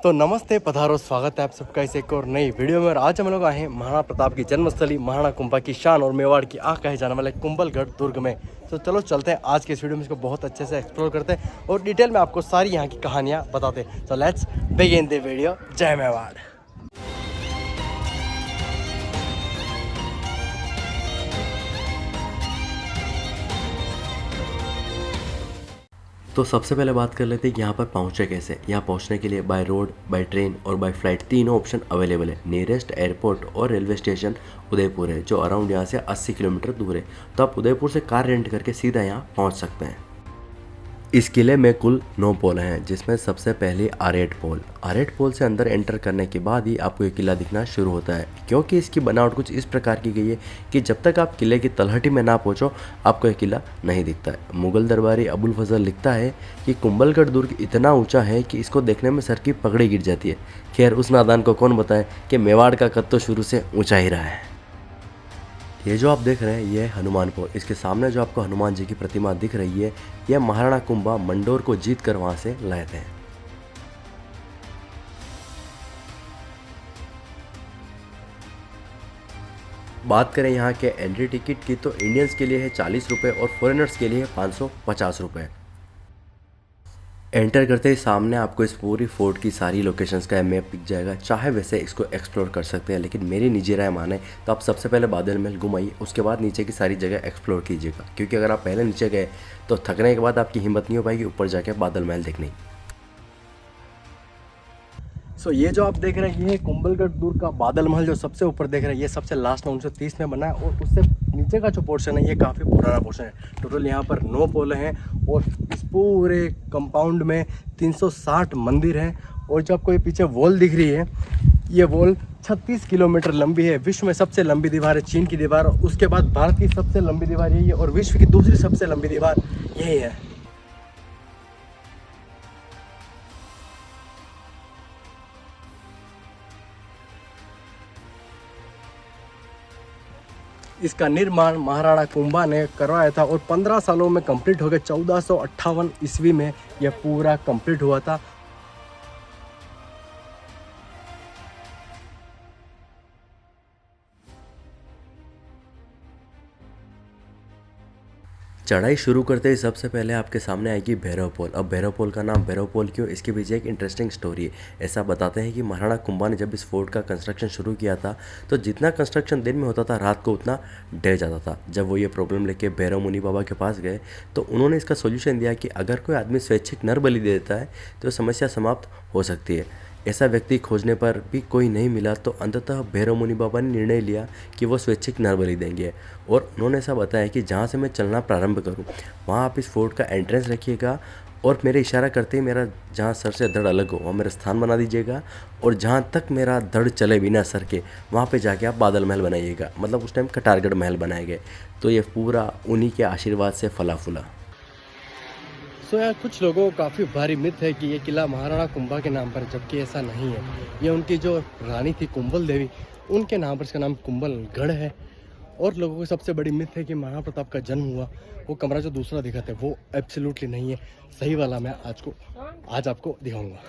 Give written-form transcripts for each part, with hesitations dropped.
तो नमस्ते पधारो, स्वागत है आप सबका इस एक और नई वीडियो में। और आज हम लोग आए हैं महाराणा प्रताप की जन्मस्थली महाराणा कुंभा की शान और मेवाड़ की आँख कहे जाने वाले कुंभलगढ़ दुर्ग में। तो चलो चलते हैं आज के इस वीडियो में, इसको बहुत अच्छे से एक्सप्लोर करते हैं और डिटेल में आपको सारी यहाँ की कहानियाँ बताते हैं। तो लेट्स बिगिन द वीडियो। जय मेवाड़। तो सबसे पहले बात कर लेते हैं कि यहाँ पर पहुँचे कैसे। यहाँ पहुँचने के लिए बाय रोड, बाय ट्रेन और बाय फ्लाइट तीनों ऑप्शन अवेलेबल है। नियरेस्ट एयरपोर्ट और रेलवे स्टेशन उदयपुर है, जो अराउंड यहाँ से 80 किलोमीटर दूर है। तो आप उदयपुर से कार रेंट करके सीधा यहाँ पहुँच सकते हैं। इस किले में कुल 9 पोल हैं, जिसमें सबसे पहले आरेट पोल। आरेट पोल से अंदर एंटर करने के बाद ही आपको ये किला दिखना शुरू होता है, क्योंकि इसकी बनावट कुछ इस प्रकार की गई है कि जब तक आप किले की तलहटी में ना पहुंचो आपको ये किला नहीं दिखता है। मुगल दरबारी अबुल फजल लिखता है कि कुंभलगढ़ दुर्ग इतना ऊंचा है कि इसको देखने में सर की पगड़ी गिर जाती है। खैर, उस नादान को कौन बताए कि मेवाड़ का कद तो शुरू से ऊँचा ही रहा है। ये जो आप देख रहे हैं ये हनुमान पोल। इसके सामने जो आपको हनुमान जी की प्रतिमा दिख रही है, यह महाराणा कुंभा मंडोर को जीत कर वहां से लाए थे। बात करें यहाँ के एंट्री टिकट की, तो इंडियंस के लिए है 40 रुपये और फॉरेनर्स के लिए है 550 रुपये। एंटर करते ही सामने आपको इस पूरी फोर्ट की सारी लोकेशंस का मैप दिख जाएगा। चाहे वैसे इसको एक्सप्लोर कर सकते हैं, लेकिन मेरी निजी राय माने तो आप सबसे पहले बादल महल घुमाइए, उसके बाद नीचे की सारी जगह एक्सप्लोर कीजिएगा। क्योंकि अगर आप पहले नीचे गए तो थकने के बाद आपकी हिम्मत नहीं हो पाएगी ऊपर जाके बादल महल देखने की। सो ये जो आप देख रहे हैं ये कुंभलगढ़ दुर्ग का बादल महल जो सबसे ऊपर देख रहे हैं, ये सबसे लास्ट में 1930 में बना है। और उससे नीचे का जो पोर्शन है ये काफ़ी पुराना पोर्शन है। टोटल यहाँ पर 9 पोल हैं और इस पूरे कंपाउंड में 360 मंदिर हैं। और जो आपको ये पीछे वॉल दिख रही है, ये वॉल 36 किलोमीटर लंबी है। विश्व में सबसे लंबी दीवार है चीन की दीवार, उसके बाद भारत की सबसे लंबी दीवार यही है और विश्व की दूसरी सबसे लंबी दीवार यही है। इसका निर्माण महाराणा कुंभा ने करवाया था और 15 सालों में कंप्लीट हो गया। 1458 ईस्वी में यह पूरा कंप्लीट हुआ था। चढ़ाई शुरू करते ही सबसे पहले आपके सामने आएगी भैरव पोल। अब भैरव पोल का नाम भैरव पोल क्यों, इसके पीछे एक इंटरेस्टिंग स्टोरी है। ऐसा बताते हैं कि महाराणा कुंभा ने जब इस फोर्ट का कंस्ट्रक्शन शुरू किया था तो जितना कंस्ट्रक्शन दिन में होता था रात को उतना ढह जाता था। जब वो ये प्रॉब्लम लेके भैरव मुनि बाबा के पास गए तो उन्होंने इसका सोल्यूशन दिया कि अगर कोई आदमी स्वैच्छिक नर बलि दे देता है तो समस्या समाप्त हो सकती है। ऐसा व्यक्ति खोजने पर भी कोई नहीं मिला तो अंततः भैरव मुनि बाबा ने निर्णय लिया कि वो स्वैच्छिक नर बलि देंगे। और उन्होंने ऐसा बताया कि जहाँ से मैं चलना प्रारंभ करूँ वहाँ आप इस फोर्ट का एंट्रेंस रखिएगा और मेरे इशारा करते ही मेरा जहाँ सर से धड़ अलग हो वहाँ मेरा स्थान बना दीजिएगा। और जहाँ तक मेरा धड़ चले बिना सर के वहाँ पे जाके आप बादल महल बनाइएगा। मतलब उस टाइम कटारगढ़ महल बनाए गए। तो ये पूरा उन्हीं के आशीर्वाद से फला फूला। तो यार कुछ लोगों को काफ़ी भारी मिथ है कि ये किला महाराणा कुंभा के नाम पर, जबकि ऐसा नहीं है। ये उनकी जो रानी थी कुंभल देवी, उनके नाम पर इसका नाम कुंभलगढ़ है। और लोगों की सबसे बड़ी मिथ है कि महाराणा प्रताप का जन्म हुआ वो कमरा जो दूसरा दिखाते हैं वो एब्सोल्युटली नहीं है। सही वाला मैं आज आपको दिखाऊंगा।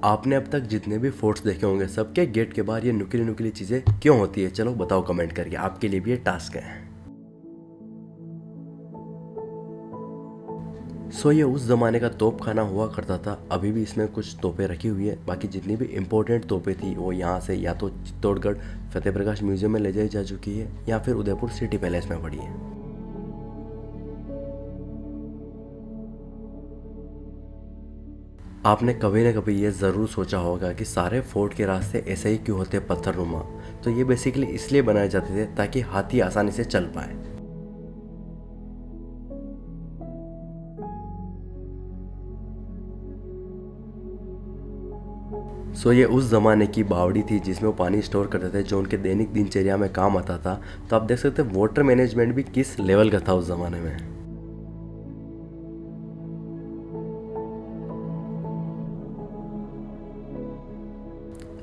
आपने अब तक जितने भी फोर्ट्स देखे होंगे सबके गेट के बाहर ये नुकीली नुकीली चीज़ें क्यों होती है, चलो बताओ कमेंट करके। आपके लिए भी ये टास्क है। ये उस ज़माने का तोप खाना हुआ करता था। अभी भी इसमें कुछ तोपें रखी हुई है। बाकी जितनी भी इम्पोर्टेंट तोपें थी वो यहाँ से या तो चित्तौड़गढ़ फतेह प्रकाश म्यूजियम में ले जाई जा चुकी है या फिर उदयपुर सिटी पैलेस में पड़ी है। आपने कभी ना कभी ये ज़रूर सोचा होगा कि सारे फोर्ट के रास्ते ऐसे ही क्यों होते पत्थरनुमा। तो ये बेसिकली इसलिए बनाए जाते थे ताकि हाथी आसानी से चल पाए। ये उस ज़माने की बावड़ी थी जिसमें वो पानी स्टोर करते थे जो उनके दैनिक दिनचर्या में काम आता था। तो आप देख सकते हैं वाटर मैनेजमेंट भी किस लेवल का था उस ज़माने में।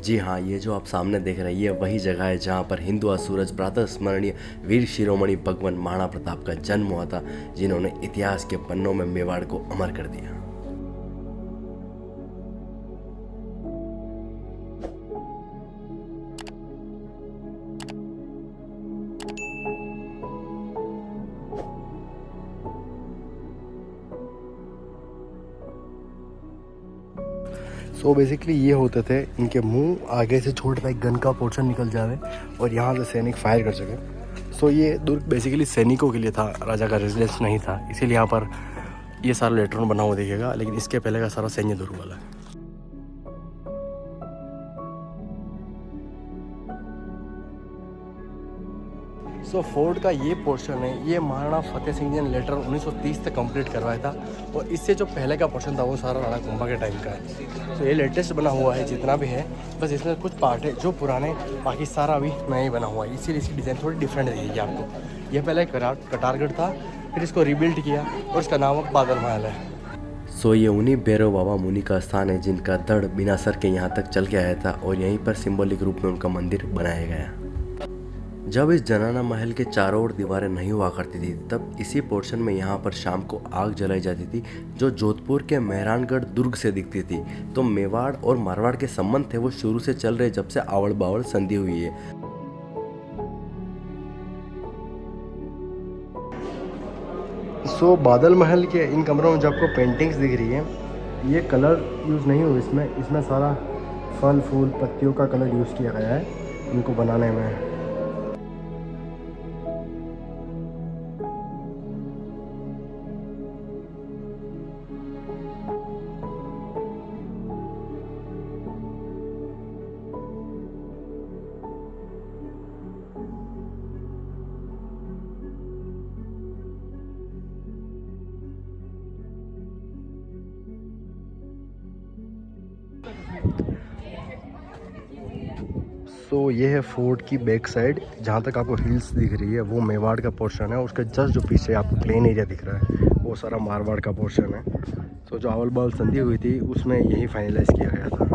जी हाँ, ये जो आप सामने देख रहे हैं ये वही जगह है जहाँ पर हिंदू सूरज प्रातः स्मरणीय वीर शिरोमणि भगवान महाराणा प्रताप का जन्म हुआ था, जिन्होंने इतिहास के पन्नों में मेवाड़ को अमर कर दिया। बेसिकली ये होते थे, इनके मुंह आगे से छोटा सा एक गन का पोर्शन निकल जावे और यहाँ से सैनिक फायर कर सके। ये दुर्ग बेसिकली सैनिकों के लिए था, राजा का रेजिडेंस नहीं था, इसीलिए यहाँ पर ये सारा लेटरन बना हुआ दिखेगा, लेकिन इसके पहले का सारा सैन्य दुर्ग वाला है। फोर्ट का ये पोर्शन है, ये महाराणा फतेह सिंह जी ने लेटर 1930 तक कंप्लीट करवाया था, और इससे जो पहले का पोर्शन था वो सारा राणा कुंभा के टाइम का है। ये लेटेस्ट बना हुआ है जितना भी है, बस इसमें कुछ पार्ट है जो पुराने, बाकी सारा अभी नया ही बना हुआ है, इसीलिए इसकी डिज़ाइन थोड़ी डिफरेंट दिखेगी आपको। यह पहले कटारगढ़ था, फिर इसको रिबिल्ड किया और इसका नाम अब बादल महल है। ये उन्हीं भैरव बाबा मुनि का स्थान है जिनका धड़ बिना सर के यहाँ तक चल के आया था, और यहीं पर सिंबॉलिक रूप में उनका मंदिर बनाया गया। जब इस जनाना महल के चारों ओर दीवारें नहीं हुआ करती थी, तब इसी पोर्शन में यहाँ पर शाम को आग जलाई जाती थी जो जोधपुर के मेहरानगढ़ दुर्ग से दिखती थी। तो मेवाड़ और मारवाड़ के संबंध थे वो शुरू से चल रहे जब से आवड़ बावड़ संधि हुई है। बादल महल के इन कमरों में जो आपको पेंटिंग्स दिख रही है, ये कलर यूज़ नहीं हुआ इसमें सारा फल फूल पत्तियों का कलर यूज़ किया गया है इनको बनाने में। ये है फोर्ट की बैक साइड, जहाँ तक आपको हिल्स दिख रही है वो मेवाड़ का पोर्शन है, उसके जस्ट जो पीछे आपको प्लेन एरिया दिख रहा है वो सारा मारवाड़ का पोर्शन है। जो आवल बावल संधि हुई थी उसमें यही फाइनलाइज किया गया था।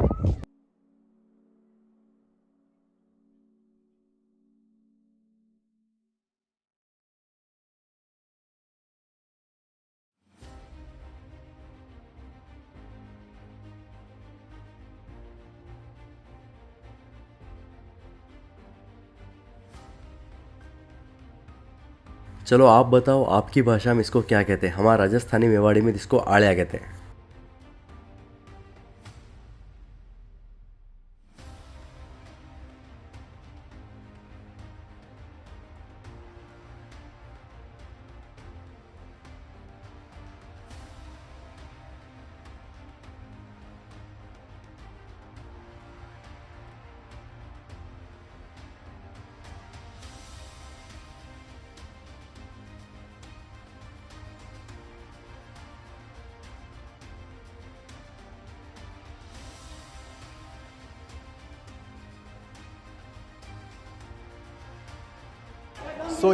चलो आप बताओ आपकी भाषा में इसको क्या कहते हैं। हमारा राजस्थानी मेवाड़ी में इसको आड़िया कहते हैं।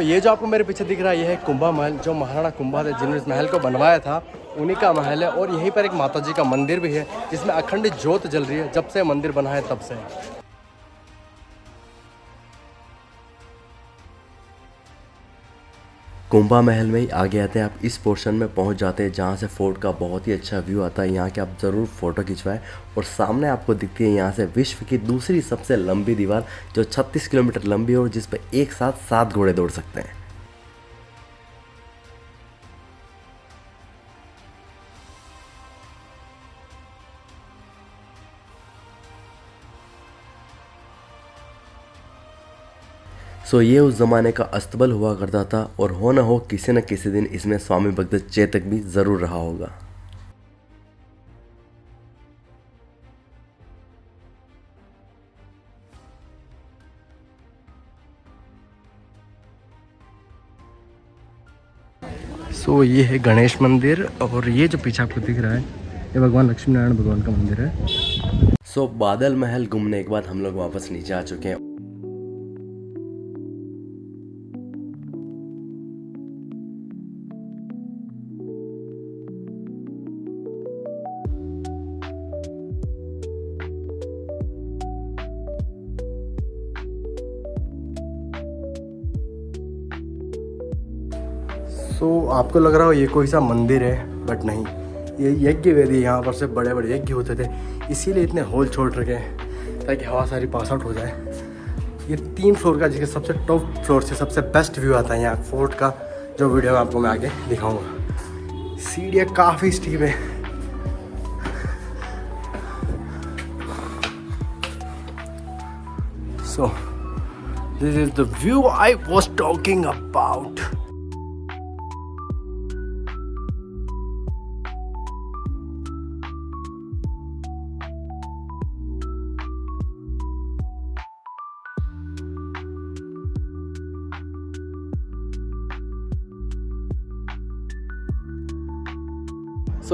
ये जो आपको मेरे पीछे दिख रहा है ये है कुंभा महल, जो महाराणा कुंभा थे जिन्होंने इस महल को बनवाया था, उन्हीं का महल है। और यहीं पर एक माता जी का मंदिर भी है जिसमें अखंड ज्योत जल रही है, जब से मंदिर बना है तब से। कुंभा महल में ही आगे आते हैं, आप इस पोर्शन में पहुंच जाते हैं जहां से फोर्ट का बहुत ही अच्छा व्यू आता है। यहाँ के आप ज़रूर फ़ोटो खिंचवाएं। और सामने आपको दिखती है यहाँ से विश्व की दूसरी सबसे लंबी दीवार, जो 36 किलोमीटर लंबी है और जिस पर एक साथ 7 घोड़े दौड़ सकते हैं। ये उस ज़माने का अस्तबल हुआ करता था, और हो न हो किसी न किसी दिन इसमें स्वामी भक्त चेतक भी ज़रूर रहा होगा। ये है गणेश मंदिर, और ये जो पीछे आपको दिख रहा है ये भगवान लक्ष्मी नारायण भगवान का मंदिर है। सो बादल महल घूमने के बाद हम लोग वापस नीचे आ चुके हैं। आपको लग रहा हो ये कोई सा मंदिर है, बट नहीं, ये यज्ञ वेदी। यहाँ पर से बड़े बड़े यज्ञ होते थे, इसीलिए इतने होल छोड़ रखे हैं ताकि हवा सारी पास आउट हो जाए। ये 3 फ्लोर का, जिसके सबसे टॉप फ्लोर से सबसे बेस्ट व्यू आता है यहाँ फोर्ट का, जो वीडियो में आपको मैं आगे दिखाऊंगा। सीढ़ियाँ काफ़ी स्टीप है। So this is the view I was talking about.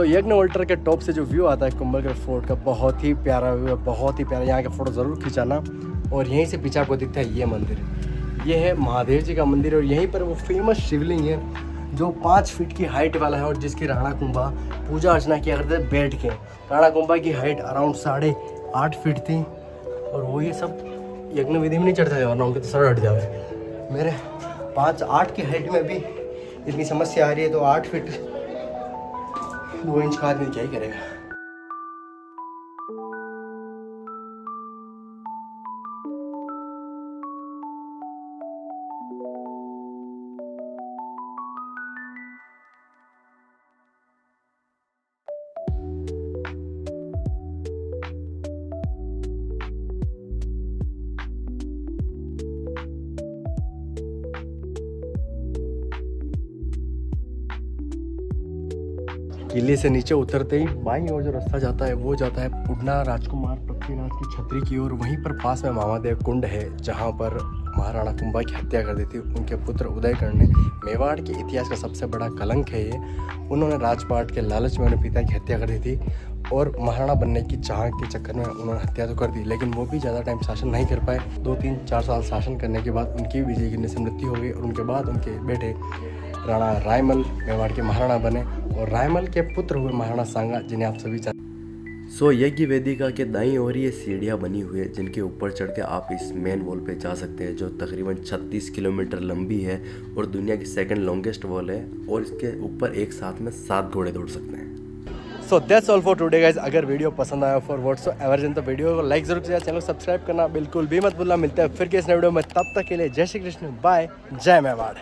यज्ञ वॉल्टर के टॉप से जो व्यू आता है कुंभलगढ़ फोर्ट का, बहुत ही प्यारा व्यू है, बहुत ही प्यारा। यहाँ के फ़ोटो ज़रूर खिंचाना। और यहीं से पीछे आपको दिखता है ये मंदिर, ये है महादेव जी का मंदिर। और यहीं पर वो फेमस शिवलिंग है जो 5 फीट की हाइट वाला है, और जिसकी राणा कुंभा पूजा अर्चना किया करते थे बैठ के। राणा कुंभा की हाइट अराउंड 8.5 फीट थी, और वो ये सब यज्ञ विधि में नहीं चढ़ते थे, वरना उनके तो सर हट जाए। मेरे 5-8 की हाइट में भी इतनी समस्या आ रही है, तो 8 फीट 2 इंच का आदमी क्या ही करेगा। किले से नीचे उतरते ही बाईं ओर जो रास्ता जाता है वो जाता है पुडना राजकुमार पृथ्वीराज की छतरी की ओर। वहीं पर पास में मामादेव कुंड है, जहां पर महाराणा कुंभा की हत्या कर दी थी उनके पुत्र उदयकर्ण ने। मेवाड़ के इतिहास का सबसे बड़ा कलंक है ये। उन्होंने राजपाट के लालच में अपने पिता की हत्या कर दी थी, और महाराणा बनने की चाह के चक्कर में उन्होंने हत्या तो कर दी, लेकिन वो भी ज़्यादा टाइम शासन नहीं कर पाए। 2-3-4 साल शासन करने के बाद उनकी विजय गिरने से मृत्यु हो गई, और उनके बाद उनके बेटे राणा रायमल मेवाड़ के महाराणा बने, और रायमल के पुत्र हुए महाराणा सांगा, जिन्हें आप सभी यज्ञ वेदिका के दाईं ओर ये सीढ़ियाँ बनी हुई है, जिनके ऊपर चढ़ के आप इस मेन वॉल पे जा सकते हैं, जो तकरीबन 36 किलोमीटर लंबी है और दुनिया की सेकंड लॉन्गेस्ट वॉल है, और इसके ऊपर एक साथ में 7 घोड़े दौड़ सकते हैं। So that's all for today guys. अगर वीडियो पसंद आया फॉर व्हाट्सएवर तो वीडियो को लाइक जरूर कीजिए, चैनल सब्सक्राइब करना बिल्कुल भी मत भूलना। मिलते हैं फिर के इस वीडियो में, तब तक के लिए जय श्री कृष्ण, बाय, जय मेवाड़।